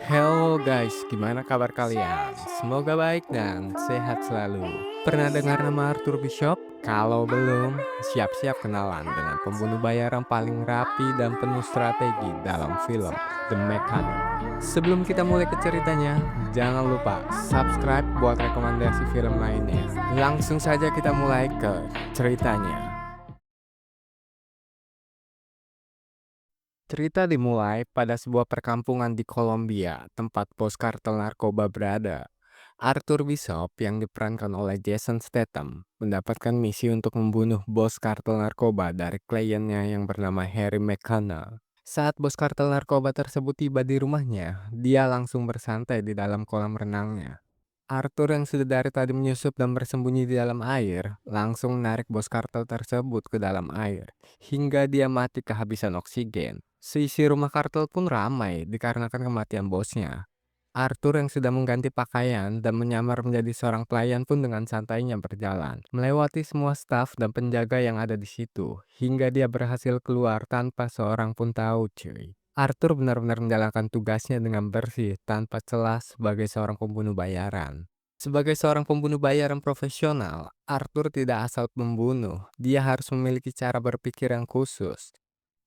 Hello guys, gimana kabar kalian? Semoga baik dan sehat selalu. Pernah dengar nama Arthur Bishop? Kalau belum, siap-siap kenalan dengan pembunuh bayaran paling rapi dan penuh strategi dalam film The Mechanic. Sebelum kita mulai ke ceritanya, jangan lupa subscribe buat rekomendasi film lainnya. Langsung saja kita mulai ke ceritanya. Cerita dimulai pada sebuah perkampungan di Kolombia, tempat bos kartel narkoba berada. Arthur Bishop yang diperankan oleh Jason Statham mendapatkan misi untuk membunuh bos kartel narkoba dari kliennya yang bernama Harry McConnell. Saat bos kartel narkoba tersebut tiba di rumahnya, dia langsung bersantai di dalam kolam renangnya. Arthur yang sudah dari tadi menyusup dan bersembunyi di dalam air, langsung menarik bos kartel tersebut ke dalam air, hingga dia mati kehabisan oksigen. Seisi rumah kartel pun ramai dikarenakan kematian bosnya. Arthur yang sudah mengganti pakaian dan menyamar menjadi seorang pelayan pun dengan santainya berjalan, melewati semua staf dan penjaga yang ada di situ, hingga dia berhasil keluar tanpa seorang pun tahu, cuy. Arthur benar-benar menjalankan tugasnya dengan bersih tanpa celah sebagai seorang pembunuh bayaran. Sebagai seorang pembunuh bayaran profesional, Arthur tidak asal membunuh, dia harus memiliki cara berpikir yang khusus.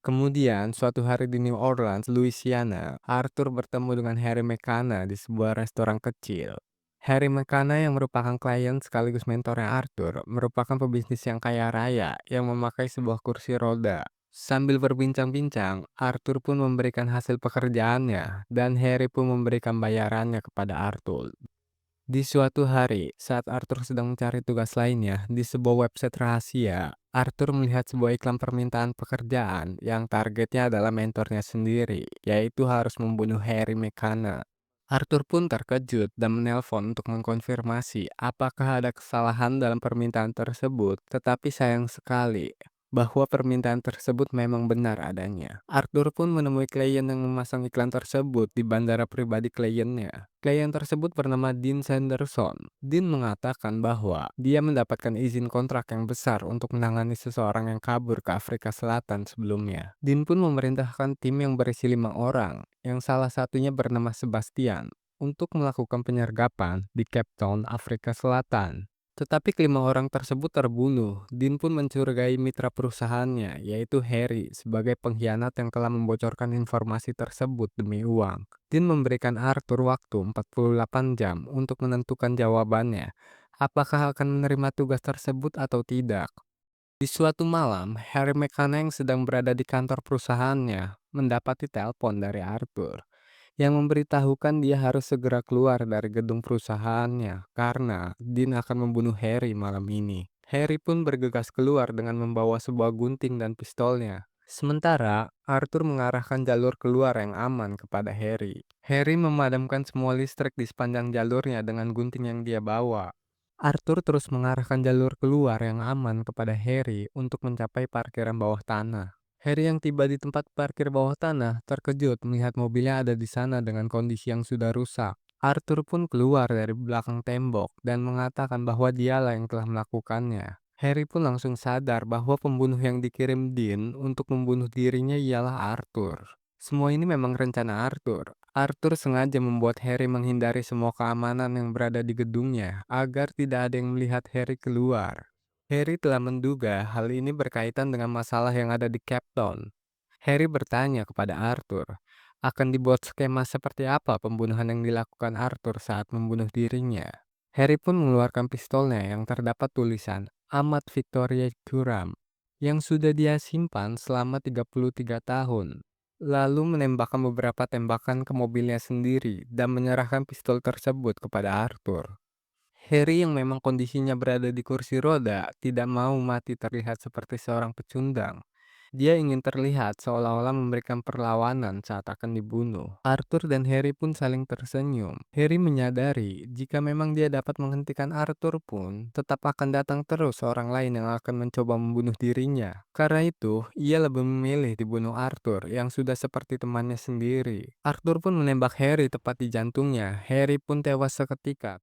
Kemudian, suatu hari di New Orleans, Louisiana, Arthur bertemu dengan Harry McCann di sebuah restoran kecil. Harry McCann yang merupakan klien sekaligus mentornya Arthur, merupakan pebisnis yang kaya raya yang memakai sebuah kursi roda. Sambil berbincang-bincang, Arthur pun memberikan hasil pekerjaannya, dan Harry pun memberikan bayarannya kepada Arthur. Di suatu hari, saat Arthur sedang mencari tugas lainnya di sebuah website rahasia, Arthur melihat sebuah iklan permintaan pekerjaan yang targetnya adalah mentornya sendiri, yaitu harus membunuh Harry McCann. Arthur pun terkejut dan menelpon untuk mengkonfirmasi apakah ada kesalahan dalam permintaan tersebut, tetapi sayang sekali bahwa permintaan tersebut memang benar adanya. Arthur pun menemui klien yang memasang iklan tersebut di bandara pribadi kliennya. Klien tersebut bernama Dean Sanderson. Dean mengatakan bahwa dia mendapatkan izin kontrak yang besar untuk menangani seseorang yang kabur ke Afrika Selatan sebelumnya. Dean pun memerintahkan tim yang berisi 5 orang, yang salah satunya bernama Sebastian, untuk melakukan penyergapan di Cape Town, Afrika Selatan. Tetapi kelima orang tersebut terbunuh. Dean pun mencurigai mitra perusahaannya, yaitu Harry, sebagai pengkhianat yang telah membocorkan informasi tersebut demi uang. Dean memberikan Arthur waktu 48 jam untuk menentukan jawabannya, apakah akan menerima tugas tersebut atau tidak. Di suatu malam, Harry McCann yang sedang berada di kantor perusahaannya mendapati telepon dari Arthur yang memberitahukan dia harus segera keluar dari gedung perusahaannya karena Dean akan membunuh Harry malam ini. Harry pun bergegas keluar dengan membawa sebuah gunting dan pistolnya. Sementara Arthur mengarahkan jalur keluar yang aman kepada Harry. Harry memadamkan semua listrik di sepanjang jalurnya dengan gunting yang dia bawa. Arthur terus mengarahkan jalur keluar yang aman kepada Harry untuk mencapai parkiran bawah tanah. Harry yang tiba di tempat parkir bawah tanah terkejut melihat mobilnya ada di sana dengan kondisi yang sudah rusak. Arthur pun keluar dari belakang tembok dan mengatakan bahwa dialah yang telah melakukannya. Harry pun langsung sadar bahwa pembunuh yang dikirim Dean untuk membunuh dirinya ialah Arthur. Semua ini memang rencana Arthur. Arthur sengaja membuat Harry menghindari semua keamanan yang berada di gedungnya agar tidak ada yang melihat Harry keluar. Harry telah menduga hal ini berkaitan dengan masalah yang ada di Cape Town. Harry bertanya kepada Arthur, akan dibuat skema seperti apa pembunuhan yang dilakukan Arthur saat membunuh dirinya. Harry pun mengeluarkan pistolnya yang terdapat tulisan Amat Victoria Curam yang sudah dia simpan selama 33 tahun. Lalu menembakkan beberapa tembakan ke mobilnya sendiri dan menyerahkan pistol tersebut kepada Arthur. Harry yang memang kondisinya berada di kursi roda tidak mau mati terlihat seperti seorang pecundang. Dia ingin terlihat seolah-olah memberikan perlawanan saat akan dibunuh. Arthur dan Harry pun saling tersenyum. Harry menyadari jika memang dia dapat menghentikan Arthur pun, tetap akan datang terus orang lain yang akan mencoba membunuh dirinya. Karena itu, ia lebih memilih dibunuh Arthur yang sudah seperti temannya sendiri. Arthur pun menembak Harry tepat di jantungnya. Harry pun tewas seketika.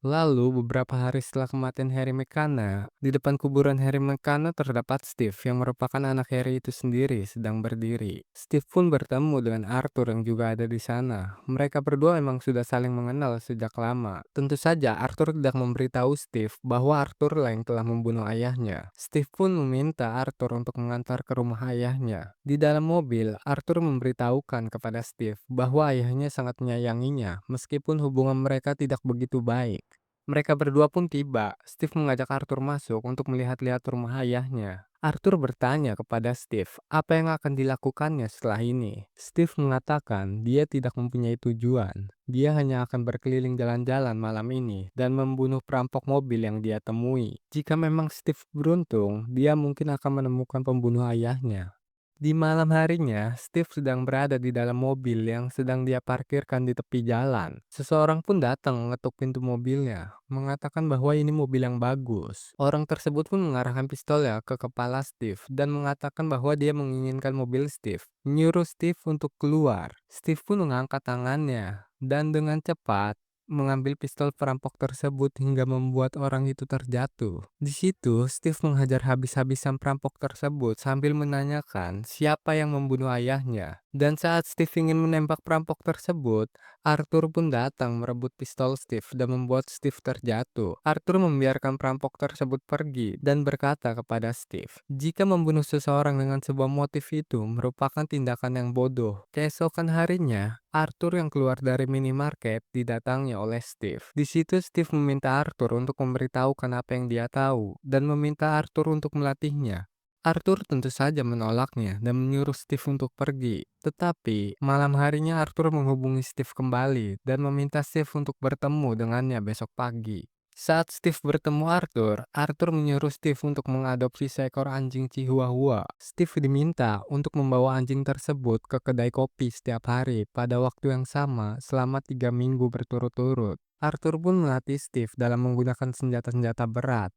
Lalu beberapa hari setelah kematian Harry McCann, di depan kuburan Harry McCann terdapat Steve yang merupakan anak Harry itu sendiri sedang berdiri. Steve pun bertemu dengan Arthur yang juga ada di sana. Mereka berdua memang sudah saling mengenal sejak lama. Tentu saja Arthur tidak memberitahu Steve bahwa Arthur lah yang telah membunuh ayahnya. Steve pun meminta Arthur untuk mengantar ke rumah ayahnya. Di dalam mobil, Arthur memberitahukan kepada Steve bahwa ayahnya sangat menyayanginya meskipun hubungan mereka tidak begitu baik. Mereka berdua pun tiba. Steve mengajak Arthur masuk untuk melihat-lihat rumah ayahnya. Arthur bertanya kepada Steve apa yang akan dilakukannya setelah ini. Steve mengatakan dia tidak mempunyai tujuan. Dia hanya akan berkeliling jalan-jalan malam ini dan membunuh perampok mobil yang dia temui. Jika memang Steve beruntung, dia mungkin akan menemukan pembunuh ayahnya. Di malam harinya, Steve sedang berada di dalam mobil yang sedang dia parkirkan di tepi jalan. Seseorang pun datang mengetuk pintu mobilnya, mengatakan bahwa ini mobil yang bagus. Orang tersebut pun mengarahkan pistolnya ke kepala Steve dan mengatakan bahwa dia menginginkan mobil Steve. Menyuruh Steve untuk keluar. Steve pun mengangkat tangannya dan dengan cepat mengambil pistol perampok tersebut hingga membuat orang itu terjatuh. Di situ, Steve menghajar habis-habisan perampok tersebut sambil menanyakan siapa yang membunuh ayahnya. Dan saat Steve ingin menembak perampok tersebut, Arthur pun datang merebut pistol Steve dan membuat Steve terjatuh. Arthur membiarkan perampok tersebut pergi dan berkata kepada Steve, jika membunuh seseorang dengan sebuah motif itu merupakan tindakan yang bodoh. Keesokan harinya, Arthur yang keluar dari minimarket didatangi oleh Steve. Di situ Steve meminta Arthur untuk memberitahukan apa yang dia tahu dan meminta Arthur untuk melatihnya. Arthur tentu saja menolaknya dan menyuruh Steve untuk pergi. Tetapi malam harinya Arthur menghubungi Steve kembali dan meminta Steve untuk bertemu dengannya besok pagi. Saat Steve bertemu Arthur, Arthur menyuruh Steve untuk mengadopsi seekor anjing Chihuahua. Steve diminta untuk membawa anjing tersebut ke kedai kopi setiap hari pada waktu yang sama selama 3 minggu berturut-turut. Arthur pun melatih Steve dalam menggunakan senjata-senjata berat.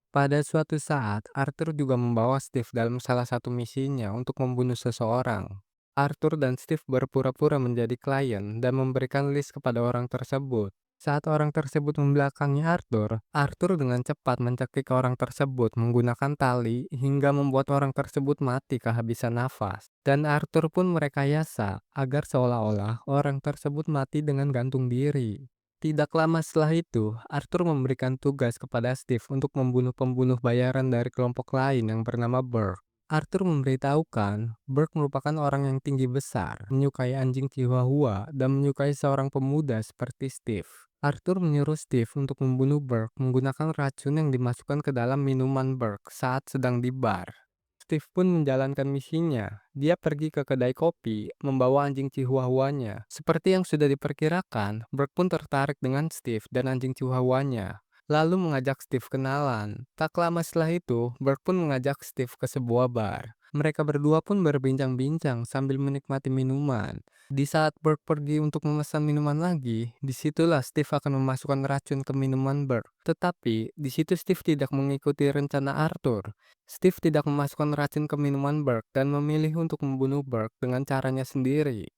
Pada suatu saat, Arthur juga membawa Steve dalam salah satu misinya untuk membunuh seseorang. Arthur dan Steve berpura-pura menjadi klien dan memberikan list kepada orang tersebut. Saat orang tersebut membelakangi Arthur, Arthur dengan cepat mencekik orang tersebut menggunakan tali hingga membuat orang tersebut mati kehabisan nafas. Dan Arthur pun merekayasa agar seolah-olah orang tersebut mati dengan gantung diri. Tidak lama setelah itu, Arthur memberikan tugas kepada Steve untuk membunuh pembunuh bayaran dari kelompok lain yang bernama Burke. Arthur memberitahukan, Burke merupakan orang yang tinggi besar, menyukai anjing Chihuahua, dan menyukai seorang pemuda seperti Steve. Arthur menyuruh Steve untuk membunuh Burke menggunakan racun yang dimasukkan ke dalam minuman Burke saat sedang di bar. Steve pun menjalankan misinya. Dia pergi ke kedai kopi, membawa anjing chihuahuanya. Seperti yang sudah diperkirakan, Burke pun tertarik dengan Steve dan anjing chihuahuanya. Lalu mengajak Steve kenalan. Tak lama setelah itu, Burke pun mengajak Steve ke sebuah bar. Mereka berdua pun berbincang-bincang sambil menikmati minuman. Di saat Burke pergi untuk memesan minuman lagi, disitulah Steve akan memasukkan racun ke minuman Burke. Tetapi, di situ Steve tidak mengikuti rencana Arthur. Steve tidak memasukkan racun ke minuman Burke dan memilih untuk membunuh Burke dengan caranya sendiri.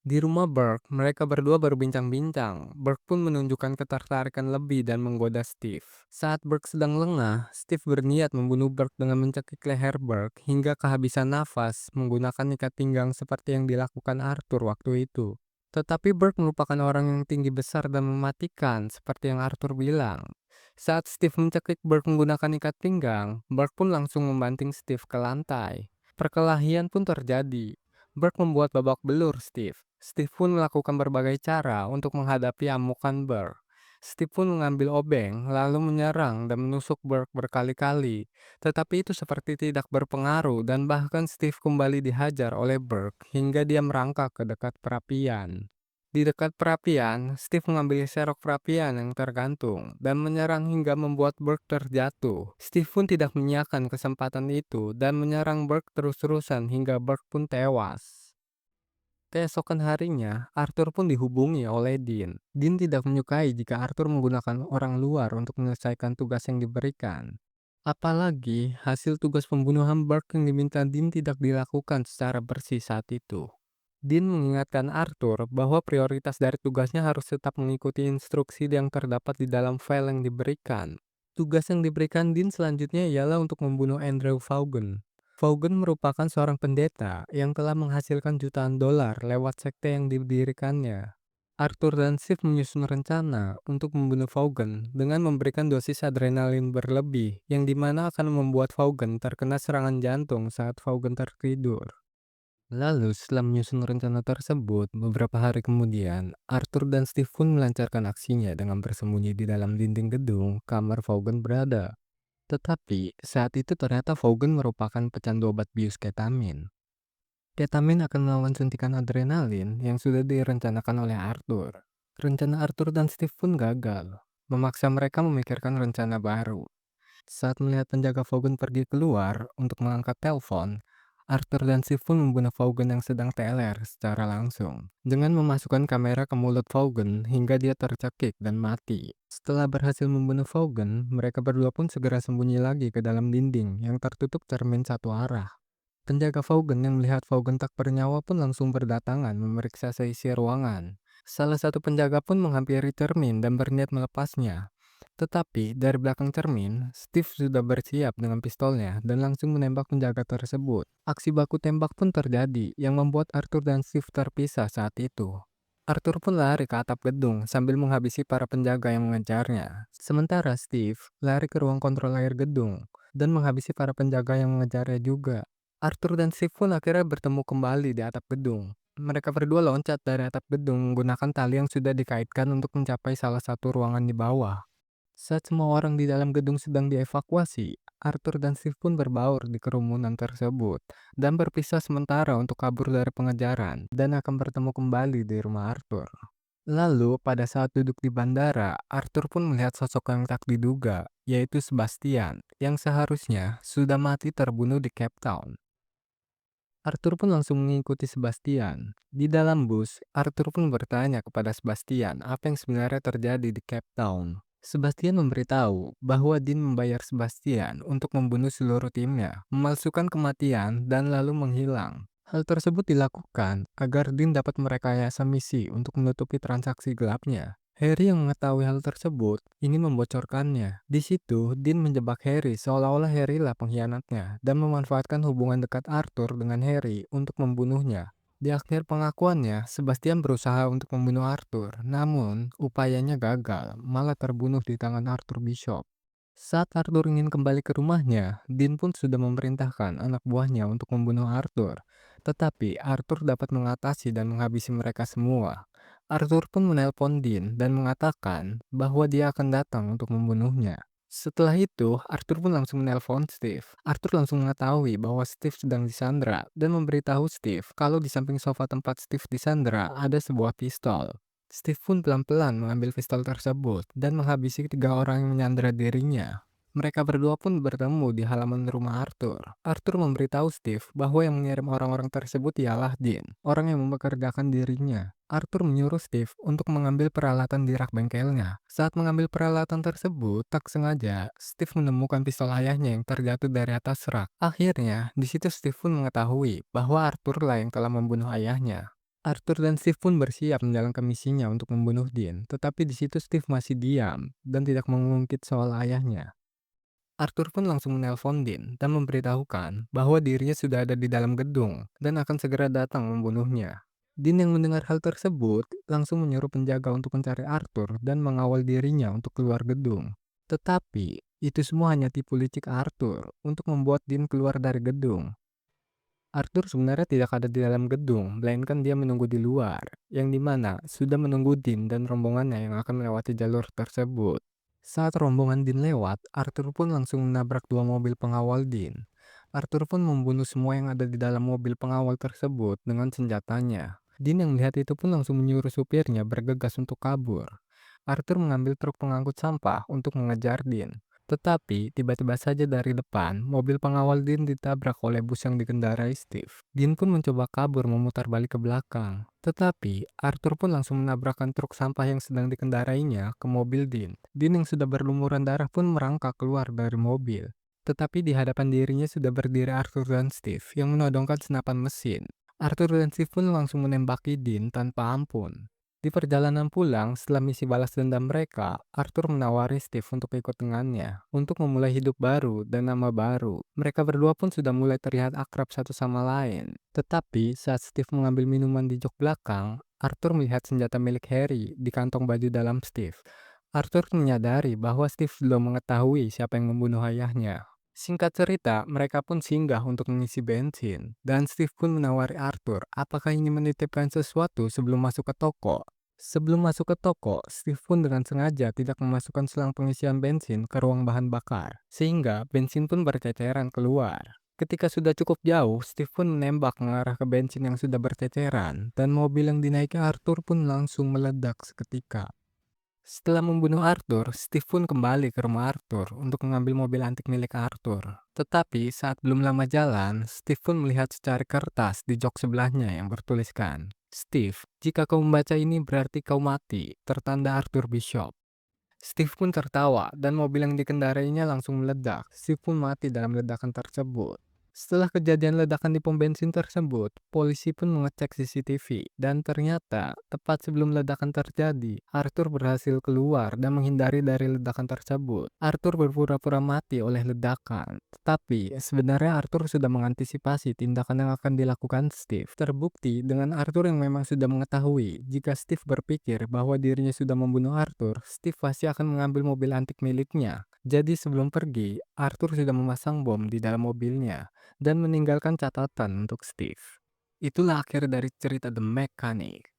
Di rumah Burke, mereka berdua berbincang-bincang. Burke pun menunjukkan ketertarikan lebih dan menggoda Steve. Saat Burke sedang lengah, Steve berniat membunuh Burke dengan mencekik leher Burke hingga kehabisan nafas menggunakan ikat pinggang seperti yang dilakukan Arthur waktu itu. Tetapi Burke merupakan orang yang tinggi besar dan mematikan, seperti yang Arthur bilang. Saat Steve mencekik Burke menggunakan ikat pinggang, Burke pun langsung membanting Steve ke lantai. Perkelahian pun terjadi. Burke membuat babak belur Steve. Steve pun melakukan berbagai cara untuk menghadapi amukan Burke. Steve pun mengambil obeng, lalu menyerang dan menusuk Burke berkali-kali. Tetapi itu seperti tidak berpengaruh dan bahkan Steve kembali dihajar oleh Burke hingga dia merangkak ke dekat perapian. Di dekat perapian, Steve mengambil serok perapian yang tergantung dan menyerang hingga membuat Burke terjatuh. Steve pun tidak menyiapkan kesempatan itu dan menyerang Burke terus-terusan hingga Burke pun tewas. Keesokan harinya, Arthur pun dihubungi oleh Dean. Dean tidak menyukai jika Arthur menggunakan orang luar untuk menyelesaikan tugas yang diberikan. Apalagi hasil tugas pembunuhan Burke yang diminta Dean tidak dilakukan secara bersih saat itu. Dean mengingatkan Arthur bahwa prioritas dari tugasnya harus tetap mengikuti instruksi yang terdapat di dalam file yang diberikan. Tugas yang diberikan Dean selanjutnya ialah untuk membunuh Andrew Vaughan. Vaughan merupakan seorang pendeta yang telah menghasilkan jutaan dolar lewat sekte yang didirikannya. Arthur dan Steve menyusun rencana untuk membunuh Vaughan dengan memberikan dosis adrenalin berlebih yang dimana akan membuat Vaughan terkena serangan jantung saat Vaughan tertidur. Lalu setelah menyusun rencana tersebut, beberapa hari kemudian, Arthur dan Steve pun melancarkan aksinya dengan bersembunyi di dalam dinding gedung kamar Vaughan berada. Tetapi saat itu ternyata Vaughan merupakan pecandu obat bius ketamin. Ketamin akan melawan suntikan adrenalin yang sudah direncanakan oleh Arthur. Rencana Arthur dan Steve pun gagal, memaksa mereka memikirkan rencana baru. Saat melihat penjaga Vaughan pergi keluar untuk mengangkat telepon, Arthur dan Steve pun membunuh Vaughan yang sedang TLR secara langsung, dengan memasukkan kamera ke mulut Vaughan hingga dia tercekik dan mati. Setelah berhasil membunuh Vaughan, mereka berdua pun segera sembunyi lagi ke dalam dinding yang tertutup cermin satu arah. Penjaga Vaughan yang melihat Vaughan tak bernyawa pun langsung berdatangan memeriksa seisi ruangan. Salah satu penjaga pun menghampiri cermin dan berniat melepasnya. Tetapi dari belakang cermin, Steve sudah bersiap dengan pistolnya dan langsung menembak penjaga tersebut. Aksi baku tembak pun terjadi yang membuat Arthur dan Steve terpisah saat itu. Arthur pun lari ke atap gedung sambil menghabisi para penjaga yang mengejarnya. Sementara Steve lari ke ruang kontrol air gedung dan menghabisi para penjaga yang mengejarnya juga. Arthur dan Steve pun akhirnya bertemu kembali di atap gedung. Mereka berdua loncat dari atap gedung menggunakan tali yang sudah dikaitkan untuk mencapai salah satu ruangan di bawah. Saat semua orang di dalam gedung sedang dievakuasi, Arthur dan Steve pun berbaur di kerumunan tersebut dan berpisah sementara untuk kabur dari pengejaran dan akan bertemu kembali di rumah Arthur. Lalu, pada saat duduk di bandara, Arthur pun melihat sosok yang tak diduga, yaitu Sebastian, yang seharusnya sudah mati terbunuh di Cape Town. Arthur pun langsung mengikuti Sebastian. Di dalam bus, Arthur pun bertanya kepada Sebastian apa yang sebenarnya terjadi di Cape Town. Sebastian memberitahu bahwa Dean membayar Sebastian untuk membunuh seluruh timnya, memalsukan kematian, dan lalu menghilang. Hal tersebut dilakukan agar Dean dapat merekayasa misi untuk menutupi transaksi gelapnya. Harry yang mengetahui hal tersebut ingin membocorkannya. Di situ, Dean menjebak Harry seolah-olah Harry lah pengkhianatnya dan memanfaatkan hubungan dekat Arthur dengan Harry untuk membunuhnya. Di akhir pengakuannya, Sebastian berusaha untuk membunuh Arthur, namun upayanya gagal, malah terbunuh di tangan Arthur Bishop. Saat Arthur ingin kembali ke rumahnya, Dean pun sudah memerintahkan anak buahnya untuk membunuh Arthur. Tetapi Arthur dapat mengatasi dan menghabisi mereka semua. Arthur pun menelpon Dean dan mengatakan bahwa dia akan datang untuk membunuhnya. Setelah itu, Arthur pun langsung menelpon Steve. Arthur langsung mengetahui bahwa Steve sedang disandra dan memberitahu Steve kalau di samping sofa tempat Steve disandra ada sebuah pistol. Steve pun pelan-pelan mengambil pistol tersebut dan menghabisi 3 orang yang menyandra dirinya. Mereka berdua pun bertemu di halaman rumah Arthur. Arthur memberitahu Steve bahwa yang mengirim orang-orang tersebut ialah Dean, orang yang mempekerjakan dirinya. Arthur menyuruh Steve untuk mengambil peralatan di rak bengkelnya. Saat mengambil peralatan tersebut, tak sengaja, Steve menemukan pistol ayahnya yang terjatuh dari atas rak. Akhirnya, di situ Steve pun mengetahui bahwa Arthur lah yang telah membunuh ayahnya. Arthur dan Steve pun bersiap menjalankan misinya untuk membunuh Dean, tetapi di situ Steve masih diam dan tidak mengungkit soal ayahnya. Arthur pun langsung menelpon Dean dan memberitahukan bahwa dirinya sudah ada di dalam gedung dan akan segera datang membunuhnya. Dean yang mendengar hal tersebut langsung menyuruh penjaga untuk mencari Arthur dan mengawal dirinya untuk keluar gedung. Tetapi, itu semua hanya tipu licik Arthur untuk membuat Dean keluar dari gedung. Arthur sebenarnya tidak ada di dalam gedung, melainkan dia menunggu di luar, yang dimana sudah menunggu Dean dan rombongannya yang akan melewati jalur tersebut. Saat rombongan Dean lewat, Arthur pun langsung menabrak 2 mobil pengawal Dean. Arthur pun membunuh semua yang ada di dalam mobil pengawal tersebut dengan senjatanya. Dean yang melihat itu pun langsung menyuruh supirnya bergegas untuk kabur. Arthur mengambil truk pengangkut sampah untuk mengejar Dean. Tetapi, tiba-tiba saja dari depan, mobil pengawal Dean ditabrak oleh bus yang dikendarai Steve. Dean pun mencoba kabur memutar balik ke belakang. Tetapi, Arthur pun langsung menabrakkan truk sampah yang sedang dikendarainya ke mobil Dean. Dean yang sudah berlumuran darah pun merangkak keluar dari mobil. Tetapi di hadapan dirinya sudah berdiri Arthur dan Steve yang menodongkan senapan mesin. Arthur dan Steve pun langsung menembaki Dean tanpa ampun. Di perjalanan pulang, setelah misi balas dendam mereka, Arthur menawari Steve untuk ikut dengannya, untuk memulai hidup baru dan nama baru. Mereka berdua pun sudah mulai terlihat akrab satu sama lain. Tetapi, saat Steve mengambil minuman di jok belakang, Arthur melihat senjata milik Harry di kantong baju dalam Steve. Arthur menyadari bahwa Steve belum mengetahui siapa yang membunuh ayahnya. Singkat cerita, mereka pun singgah untuk mengisi bensin, dan Steve pun menawari Arthur apakah ingin menitipkan sesuatu sebelum masuk ke toko. Sebelum masuk ke toko, Steve pun dengan sengaja tidak memasukkan selang pengisian bensin ke ruang bahan bakar, sehingga bensin pun berceceran keluar. Ketika sudah cukup jauh, Steve pun menembak mengarah ke bensin yang sudah berceceran, dan mobil yang dinaiki Arthur pun langsung meledak seketika. Setelah membunuh Arthur, Steve pun kembali ke rumah Arthur untuk mengambil mobil antik milik Arthur. Tetapi saat belum lama jalan, Steve pun melihat secari kertas di jok sebelahnya yang bertuliskan, "Steve, jika kau membaca ini berarti kau mati," tertanda Arthur Bishop. Steve pun tertawa dan mobil yang dikendarainya langsung meledak. Steve pun mati dalam ledakan tersebut. Setelah kejadian ledakan di pom bensin tersebut, polisi pun mengecek CCTV dan ternyata tepat sebelum ledakan terjadi, Arthur berhasil keluar dan menghindari dari ledakan tersebut. Arthur berpura-pura mati oleh ledakan, tetapi sebenarnya Arthur sudah mengantisipasi tindakan yang akan dilakukan Steve. Terbukti dengan Arthur yang memang sudah mengetahui jika Steve berpikir bahwa dirinya sudah membunuh Arthur, Steve pasti akan mengambil mobil antik miliknya. Jadi sebelum pergi, Arthur sudah memasang bom di dalam mobilnya dan meninggalkan catatan untuk Steve. Itulah akhir dari cerita The Mechanic.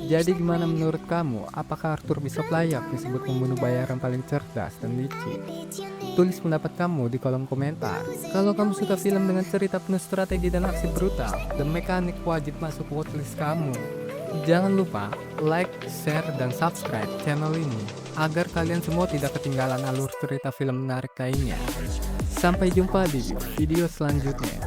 Jadi gimana menurut kamu? Apakah Arthur Bishop layak disebut pembunuh bayaran paling cerdas dan licik? Tulis pendapat kamu di kolom komentar. Kalau kamu suka film dengan cerita penuh strategi dan aksi brutal, The Mechanic wajib masuk watchlist kamu. Jangan lupa like, share, dan subscribe channel ini agar kalian semua tidak ketinggalan alur cerita film menarik lainnya. Sampai jumpa di video selanjutnya.